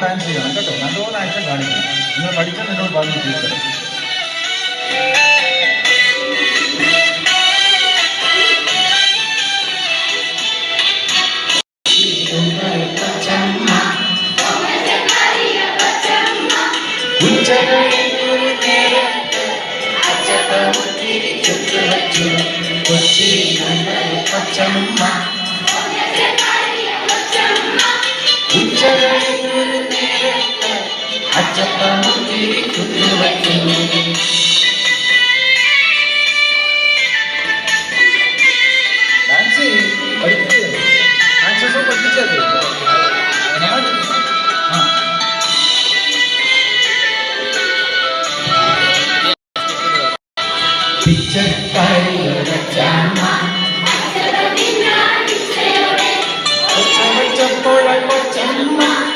Dance ചെയ്യണം കേട്ടോ, നല്ലോണം ആക്ഷൻ കാണിക്കണം. നിങ്ങൾ പഠിച്ചാൽ എന്നോട് പറഞ്ഞു ടീച്ചർ. Chama,